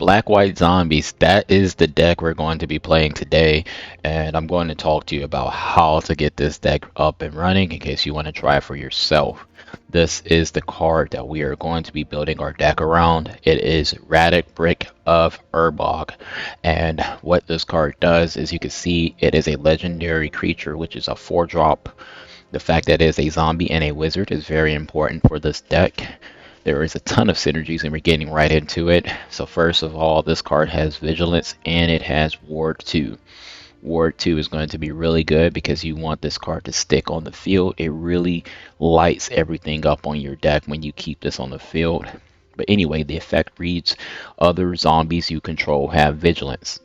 Black White Zombies, that is the deck we're going to be playing today, and I'm going to talk to you about how to get this deck up and running in case you want to try it for yourself. This is the card that we are going to be building our deck around. It is Ratadrabik of Urborg, and what this card does is you can see it is a legendary creature, which is a 4-drop. The fact that it is a zombie and a wizard is very important for this deck. There is a ton of synergies and we're getting right into it. So first of all, this card has Vigilance and it has Ward 2. Ward 2 is going to be really good because you want this card to stick on the field. It really lights everything up on your deck when you keep this on the field. But anyway, the effect reads, other zombies you control have Vigilance.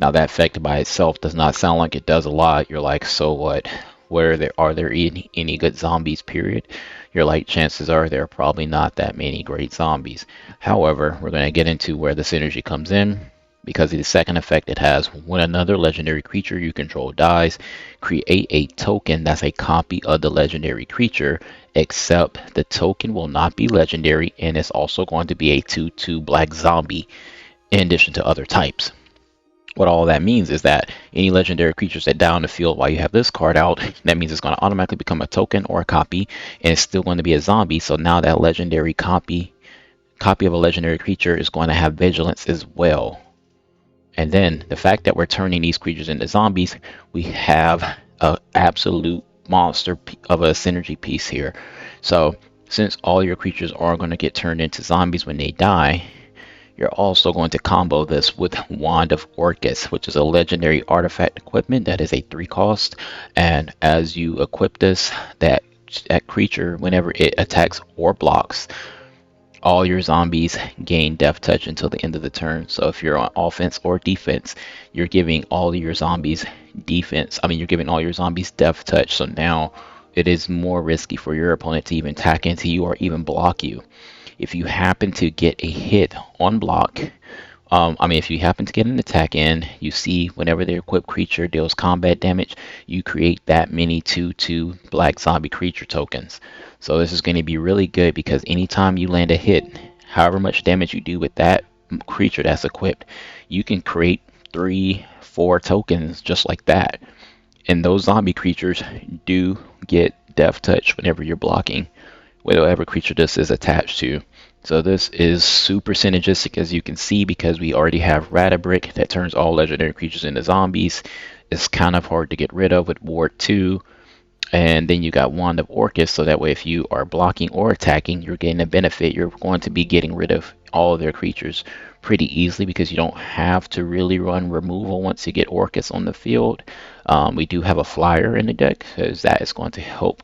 Now that effect by itself does not sound like it does a lot. You're like, so what? Are there any good zombies, period? You're like, chances are there are probably not that many great zombies. However, we're going to get into where the synergy comes in. Because of the second effect it has, when another legendary creature you control dies, create a token that's a copy of the legendary creature, except the token will not be legendary and it's also going to be a 2/2 black zombie in addition to other types. What all that means is that any legendary creatures that die on the field while you have this card out, that means it's going to automatically become a token or a copy, and it's still going to be a zombie. So now that legendary copy of a legendary creature is going to have Vigilance as well. And then the fact that we're turning these creatures into zombies, we have an absolute monster of a synergy piece here. So since all your creatures are going to get turned into zombies when they die, you're also going to combo this with Wand of Orcus, which is a legendary artifact equipment that is a 3 cost. And as you equip this, that creature, whenever it attacks or blocks, all your zombies gain Death Touch until the end of the turn. So if you're on offense or defense, you're giving all your zombies you're giving all your zombies Death Touch. So now it is more risky for your opponent to even attack into you or even block you. If you happen to get a hit on block, if you happen to get an attack in, you see whenever the equipped creature deals combat damage, you create that many 2/2 black zombie creature tokens. So this is going to be really good because anytime you land a hit, however much damage you do with that creature that's equipped, you can create 3-4 tokens just like that. And those zombie creatures do get Death Touch whenever you're blocking whatever creature this is attached to. So this is super synergistic, as you can see, because we already have Ratadrabik that turns all legendary creatures into zombies. It's kind of hard to get rid of with Ward 2. And then you got Wand of Orcus, so that way if you are blocking or attacking, you're getting a benefit. You're going to be getting rid of all of their creatures pretty easily because you don't have to really run removal once you get Orcus on the field. We do have a flyer in the deck because that is going to help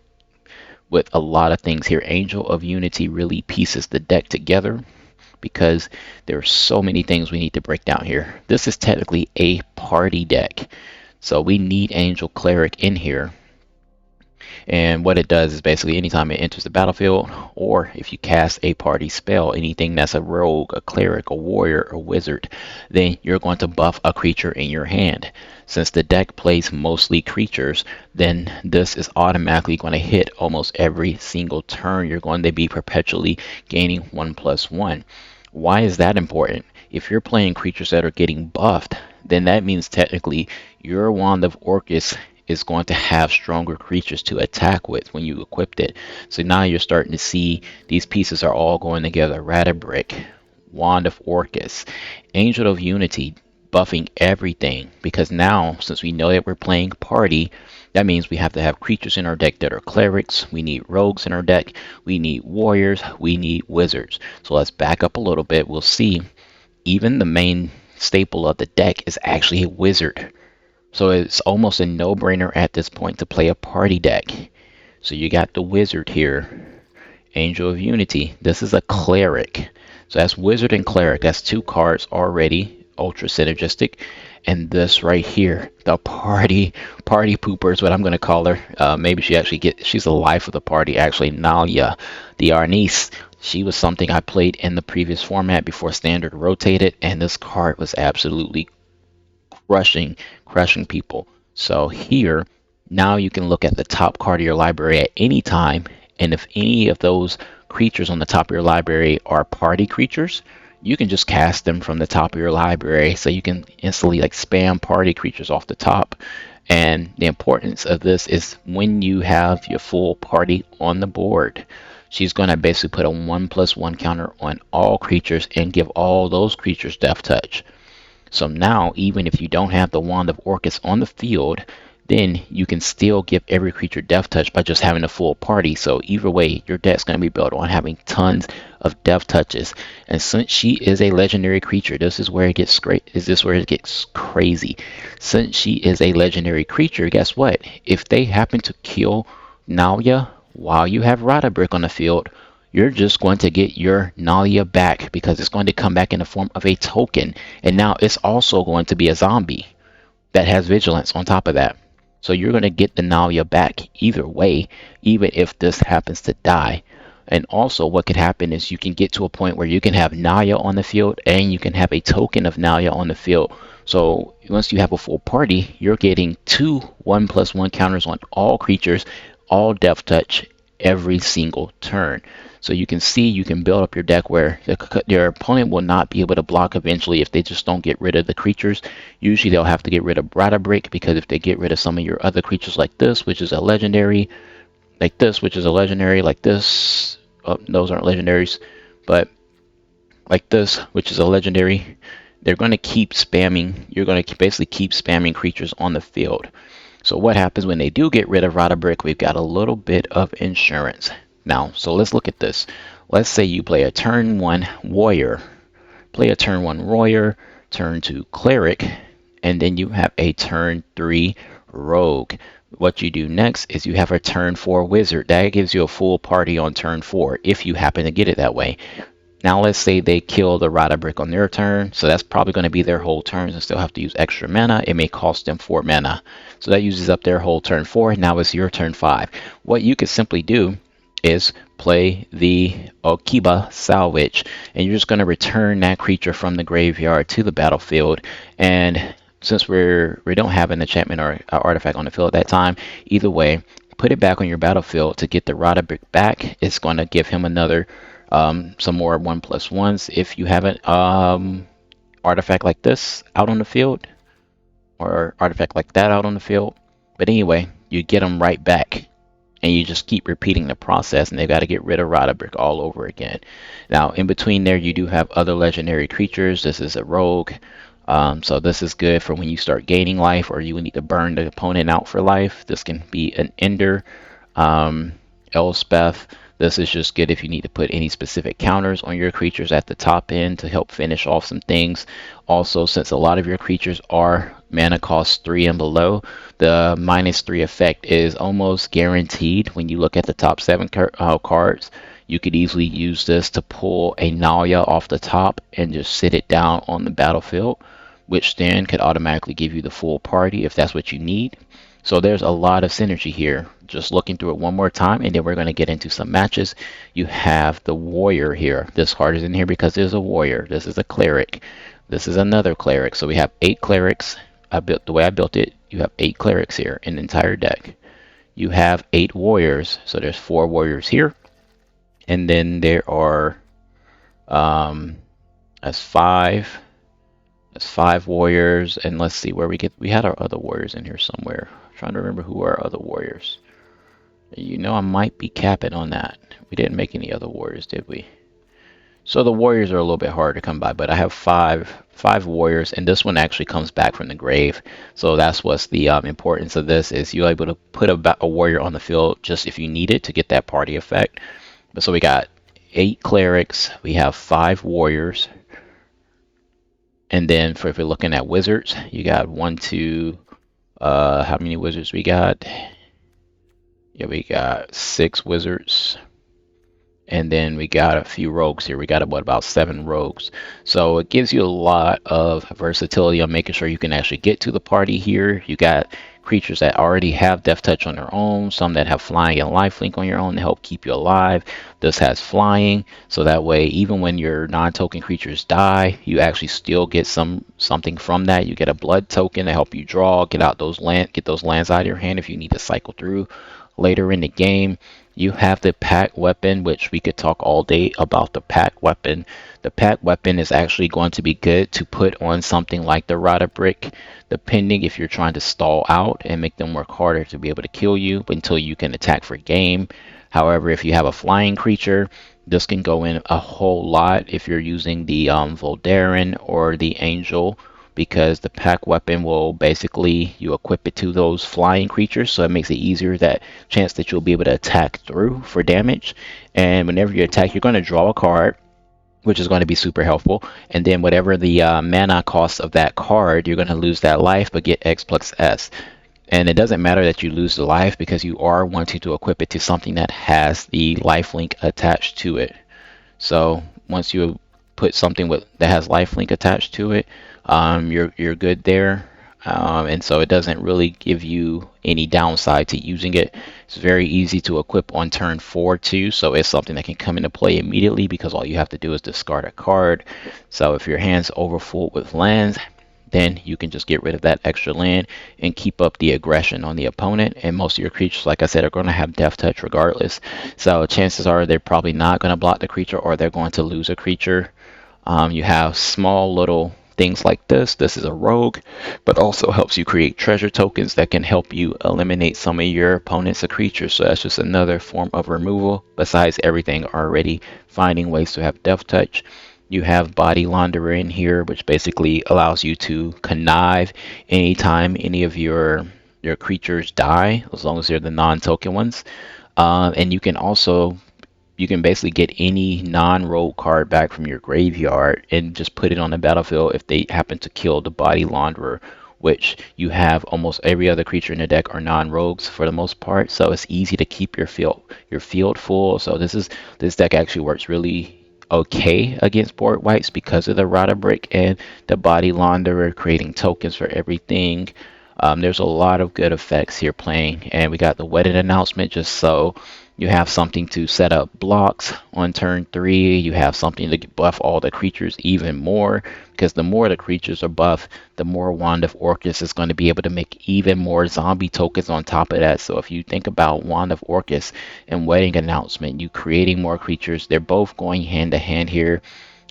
with a lot of things here. Angel of Unity really pieces the deck together because there are so many things we need to break down here. This is technically a party deck, so we need Angel Cleric in here. And what it does is basically anytime it enters the battlefield, or if you cast a party spell, anything that's a rogue, a cleric, a warrior, a wizard, then you're going to buff a creature in your hand. Since the deck plays mostly creatures, then this is automatically going to hit almost every single turn. You're going to be perpetually gaining 1+1. Why is that important? If you're playing creatures that are getting buffed, then that means technically your Wand of Orcus is going to have stronger creatures to attack with when you equipped it. So now you're starting to see these pieces are all going together. Ratadrabik, Wand of Orcus, Angel of Unity, buffing everything, because now since we know that we're playing party, that means we have to have creatures in our deck that are clerics, we need rogues in our deck, we need warriors, we need wizards. So let's back up a little bit. We'll see even the main staple of the deck is actually a wizard. So it's almost a no-brainer at this point to play a party deck. So you got the wizard here, Angel of Unity. This is a cleric. So that's wizard and cleric. That's 2 cards already, ultra synergistic. And this right here, the party pooper is what I'm going to call her. Maybe she's the life of the party, actually. Nalia, the Arnice. She was something I played in the previous format before Standard rotated, and this card was absolutely crushing people. So here, now you can look at the top card of your library at any time, and if any of those creatures on the top of your library are party creatures, you can just cast them from the top of your library, so you can instantly like spam party creatures off the top. And the importance of this is when you have your full party on the board, she's going to basically put a 1/1 counter on all creatures and give all those creatures death touch. So now, even if you don't have the Wand of Orcus on the field, then you can still give every creature death touch by just having a full party. So either way, your deck's going to be built on having tons of death touches. And since she is a legendary creature, this is where it gets great. Is this where it gets crazy? Since she is a legendary creature, guess what? If they happen to kill Nalia while you have Ratadrabik on the field, you're just going to get your Nalia back because it's going to come back in the form of a token. And now it's also going to be a zombie that has vigilance on top of that. So you're going to get the Nalia back either way, even if this happens to die. And also what could happen is you can get to a point where you can have Nalia on the field and you can have a token of Nalia on the field. So once you have a full party, you're getting 2 1/1 counters on all creatures, all death touch every single turn. So you can see you can build up your deck where your opponent will not be able to block eventually if they just don't get rid of the creatures. Usually they'll have to get rid of Ratadrabik, because if they get rid of some of your other creatures like this, which is a legendary, like this, which is a legendary, like this, oh, those aren't legendaries, but like this, which is a legendary, they're going to keep spamming. You're going to basically keep spamming creatures on the field. So what happens when they do get rid of Ratadrabik? We've got a little bit of insurance. Now, so let's look at this. Let's say you play a turn 1 warrior, play a turn 1 warrior, turn 2 cleric, and then you have a turn 3 rogue. What you do next is you have a turn 4 wizard. That gives you a full party on turn 4 if you happen to get it that way. Now let's say they kill the Ratadrabik on their turn, so that's probably going to be their whole turn and still have to use extra mana. It may cost them 4 mana. So that uses up their whole turn 4. Now it's your turn 5. What you could simply do is play the Okiba Salvage, and you're just going to return that creature from the graveyard to the battlefield. And since we don't have an enchantment or artifact on the field at that time, either way, put it back on your battlefield to get the Ratadrabik back. It's going to give him another some more 1/1s if you have an artifact like this out on the field, or artifact like that out on the field. But anyway, you get them right back, and you just keep repeating the process, and they've got to get rid of Ratadrabik all over again. Now, in between there, you do have other legendary creatures. This is a rogue, so this is good for when you start gaining life, or you need to burn the opponent out for life. This can be an Ender, Elspeth. This is just good if you need to put any specific counters on your creatures at the top end to help finish off some things. Also, since a lot of your creatures are mana cost 3 and below, the -3 effect is almost guaranteed. When you look at the top 7 cards, you could easily use this to pull a Nalia off the top and just sit it down on the battlefield, which then could automatically give you the full party if that's what you need. So there's a lot of synergy here. Just looking through it one more time, and then we're going to get into some matches. You have the warrior here. This card is in here because there's a warrior. This is a cleric. This is another cleric. So we have 8 clerics. The way I built it, you have 8 clerics here in the entire deck. You have 8 warriors. So there's 4 warriors here. And then there are that's 5 warriors. And let's see where we had our other warriors in here somewhere. Trying to remember who are our other warriors. You know, I might be capping on that. We didn't make any other warriors, did we? So the warriors are a little bit hard to come by, but I have five warriors, and this one actually comes back from the grave. So that's what's the importance of this, is you're able to put a warrior on the field just if you need it to get that party effect. But so we got 8 clerics, we have 5 warriors, and then if we're looking at wizards, you got 1, 2. How many wizards we got? Yeah, we got 6 wizards. And then we got a few rogues here. We got about 7 rogues. So it gives you a lot of versatility on making sure you can actually get to the party here. You got creatures that already have death touch on their own, some that have flying and lifelink on your own to help keep you alive. This has flying, so that way even when your non-token creatures die, you actually still get something from that. You get a blood token to help you draw, get those lands out of your hand if you need to cycle through later in the game. You have the Pact Weapon, which we could talk all day about the Pact Weapon. The Pact Weapon is actually going to be good to put on something like the Ratadrabik, depending if you're trying to stall out and make them work harder to be able to kill you until you can attack for game. However, if you have a flying creature, this can go in a whole lot if you're using the Voldaren or the Angel, because the Pact Weapon will basically, you equip it to those flying creatures, so it makes it easier, that chance that you'll be able to attack through for damage. And whenever you attack, you're going to draw a card, which is going to be super helpful. And then whatever the mana cost of that card, you're going to lose that life but get X plus S. And it doesn't matter that you lose the life, because you are wanting to equip it to something that has the lifelink attached to it. So once you put something that has lifelink attached to it, you're good there. And so it doesn't really give you any downside to using it. It's very easy to equip on turn 4 too, so it's something that can come into play immediately, because all you have to do is discard a card. So if your hand's overfull with lands, then you can just get rid of that extra land and keep up the aggression on the opponent. And most of your creatures, like I said, are going to have Death Touch regardless. So chances are they're probably not going to block the creature, or they're going to lose a creature. You have small little things like this. This is a rogue, but also helps you create treasure tokens that can help you eliminate some of your opponent's creatures. So that's just another form of removal, besides everything already finding ways to have Death Touch. You have Body Launderer in here, which basically allows you to connive anytime any of your creatures die, as long as they're the non-token ones. And you can basically get any non-rogue card back from your graveyard and just put it on the battlefield if they happen to kill the Body Launderer, which you have almost every other creature in the deck are non-rogues for the most part. So it's easy to keep your field full. So this deck actually works really okay against board wipes because of the Ratadrabik and the Body Launderer, creating tokens for everything. There's a lot of good effects here playing, and we got the wedded announcement just so you have something to set up blocks on turn 3. You have something to buff all the creatures even more, because the more the creatures are buffed, the more Wand of Orcus is going to be able to make even more zombie tokens on top of that. So if you think about Wand of Orcus and wedding announcement, you creating more creatures, they're both going hand to hand here.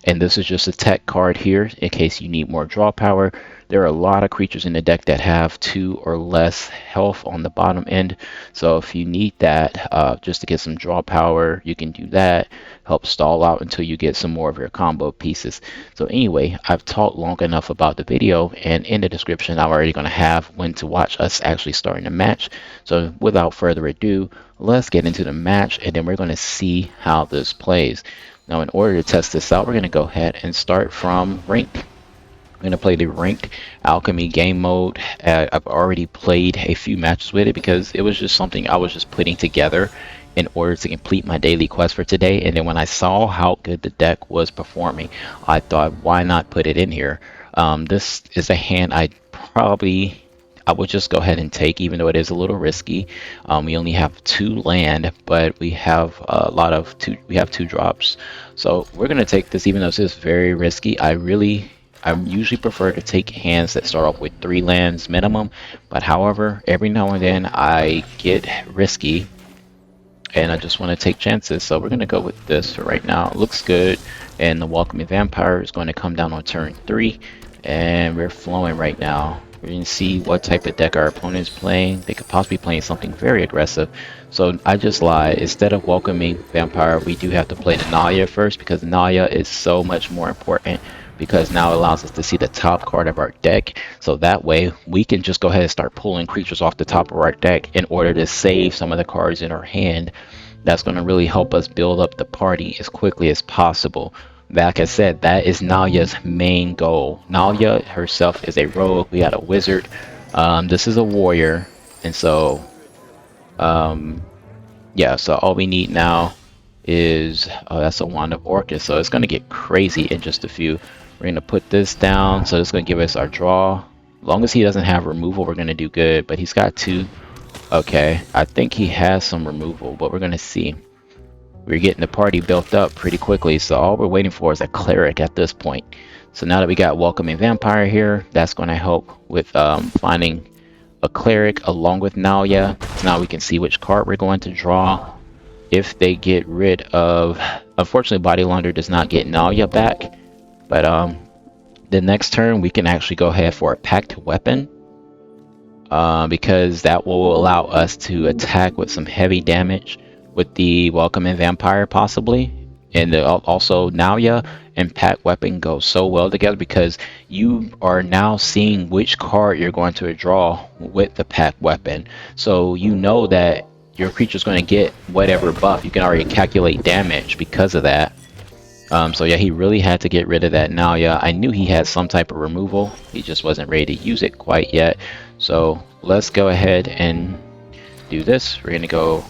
And this is just a tech card here in case you need more draw power. There are a lot of creatures in the deck that have 2 or less health on the bottom end. So if you need that just to get some draw power, you can do that. Help stall out until you get some more of your combo pieces. So anyway, I've talked long enough about the video, and in the description I'm already going to have when to watch us actually starting the match. So without further ado, let's get into the match, and then we're going to see how this plays. Now, in order to test this out, we're going to go ahead and start from ranked. I'm going to play the ranked alchemy game mode. I've already played a few matches with it because it was just something I was just putting together in order to complete my daily quest for today. And then when I saw how good the deck was performing, I thought, why not put it in here? This is a hand I would just go ahead and take, even though it is a little risky. We only have 2 land, but we have we have 2 drops. So we're going to take this, even though this is very risky. I usually prefer to take hands that start off with 3 lands minimum, but however, every now and then I get risky and I just want to take chances. So we're going to go with this for right now. It looks good, and the Welcoming Vampire is going to come down on turn 3, and we're flowing right now. We're going to see what type of deck our opponent is playing. They could possibly be playing something very aggressive. So I just lied. Instead of Welcoming Vampire, we do have to play the Nalia first, because Nalia is so much more important, because now it allows us to see the top card of our deck. So that way we can just go ahead and start pulling creatures off the top of our deck in order to save some of the cards in our hand. That's going to really help us build up the party as quickly as possible. Like I said, that is Nalia's main goal. Nalia herself is a rogue. We got a wizard. This is a warrior. And so, yeah, so all we need now is, that's a Wand of Orcus. So it's going to get crazy in just a few. We're going to put this down. So it's going to give us our draw. As long as he doesn't have removal, we're going to do good. But he's got 2. Okay, I think he has some removal, but we're going to see. We're getting the party built up pretty quickly, so all we're waiting for is a Cleric at this point. So now that we got Welcoming Vampire here, that's going to help with finding a Cleric along with Nalia. So now we can see which card we're going to draw. if they get rid of, unfortunately Body Launderer does not get Nalia back, but the next turn we can actually go ahead for a Pact Weapon, because that will allow us to attack with some heavy damage with the Welcoming Vampire possibly. And also Nalia and Pact Weapon go so well together because you are now seeing which card you're going to draw with the Pact Weapon. So you know that your creature's going to get whatever buff. You can already calculate damage because of that. So yeah, he really had to get rid of that Nalia. I knew he had some type of removal. He just wasn't ready to use it quite yet. So let's go ahead and do this. We're going to go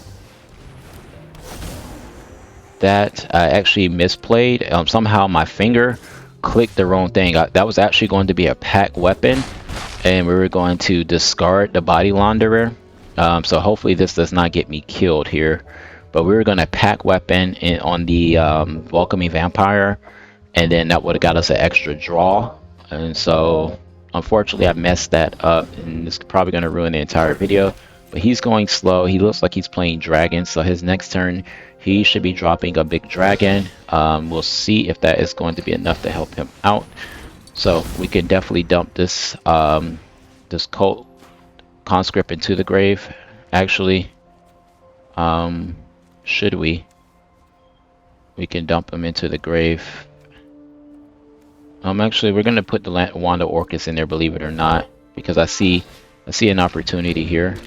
that. I actually misplayed. Somehow my finger clicked the wrong thing. That was actually going to be a Pact Weapon, and we were going to discard the Body Launderer. So hopefully this does not get me killed here. But we were going to Pact Weapon on the Welcoming Vampire, and then that would have got us an extra draw. And so unfortunately I messed that up, and it's probably going to ruin the entire video. But he's going slow. He looks like he's playing dragon, so his next turn he should be dropping a big dragon. We'll see if that is going to be enough to help him out. So we can definitely dump this this Cult Conscript into the grave. Actually, should we can dump him into the grave. Actually, we're gonna put the Wand of Orcus in there, believe it or not, because I see an opportunity here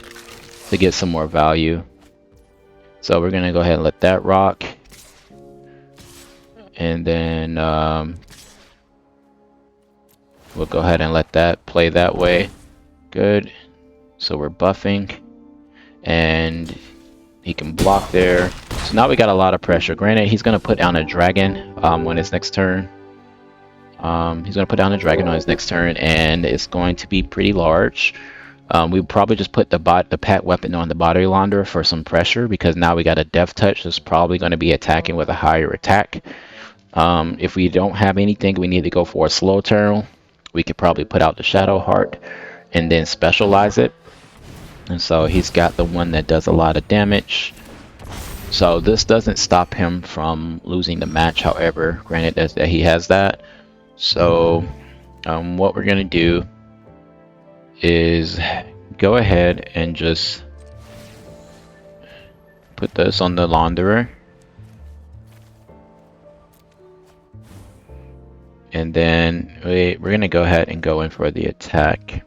to get some more value. So we're gonna go ahead and let that rock, and then we'll go ahead and let that play that way. Good. So we're buffing, and he can block there. So now we got a lot of pressure. Granted, he's gonna put down a dragon on his next turn. He's gonna put down a dragon on his next turn, and it's going to be pretty large. We probably just put the Pact Weapon on the Body Launderer for some pressure, because now we got a Death Touch that's probably going to be attacking with a higher attack. If we don't have anything, we need to go for a slow turn. We could probably put out the Shadowheart and then specialize it. And so he's got the one that does a lot of damage. So this doesn't stop him from losing the match, however, granted that he has that. So what we're going to do is go ahead and just put this on the Launderer, and then we're gonna go ahead and go in for the attack.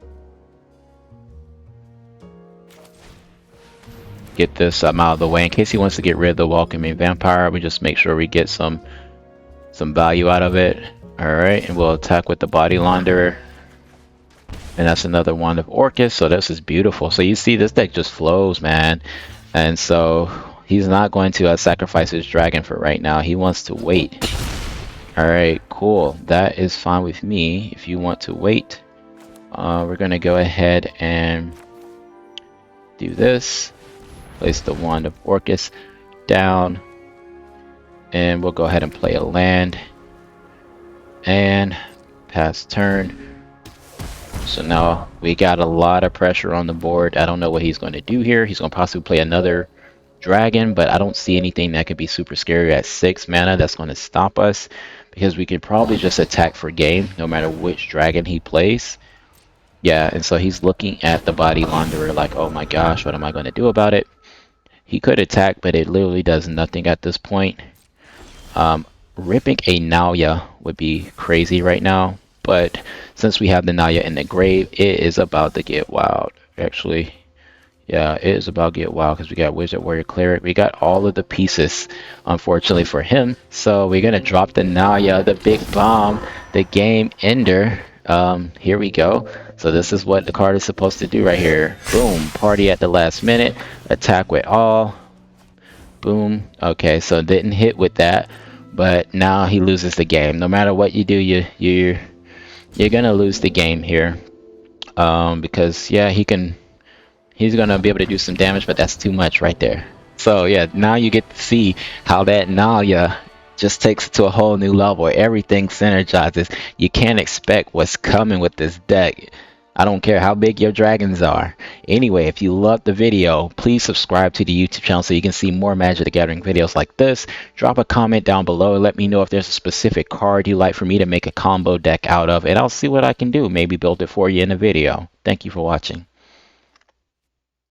Get this out of the way in case he wants to get rid of the Welcoming Vampire. We just make sure we get some value out of it. All right, and we'll attack with the Body Launderer. And that's another Wand of Orcus, so this is beautiful. So you see this deck just flows, man. And so he's not going to sacrifice his dragon for right now. He wants to wait. Alright, cool. That is fine with me. If you want to wait, we're going to go ahead and do this. Place the Wand of Orcus down. And we'll go ahead and play a land. And pass turn. So now we got a lot of pressure on the board. I don't know what he's going to do here. He's going to possibly play another dragon, but I don't see anything that could be super scary at 6 mana that's going to stop us, because we could probably just attack for game no matter which dragon he plays. Yeah, and so he's looking at the Body Launderer like, oh my gosh, what am I going to do about it? He could attack, but it literally does nothing at this point. Ripping a Nalia would be crazy right now. But since we have the Nalia in the grave, it is about to get wild. Actually, yeah, it is about to get wild because we got Wizard, Warrior, Cleric. We got all of the pieces, unfortunately for him. So we're going to drop the Nalia, the big bomb, the game ender. Here we go. So this is what the card is supposed to do right here. Boom, party at the last minute. Attack with all. Boom. Okay, so didn't hit with that. But now he loses the game. No matter what you do, you're gonna lose the game here, because yeah, he's gonna be able to do some damage, but that's too much right there. So yeah, now you get to see how that Nalia just takes it to a whole new level. Everything synergizes. You can't expect what's coming with this deck. I don't care how big your dragons are. Anyway, if you loved the video, please subscribe to the YouTube channel so you can see more Magic the Gathering videos like this. Drop a comment down below and let me know if there's a specific card you'd like for me to make a combo deck out of, and I'll see what I can do. Maybe build it for you in a video. Thank you for watching.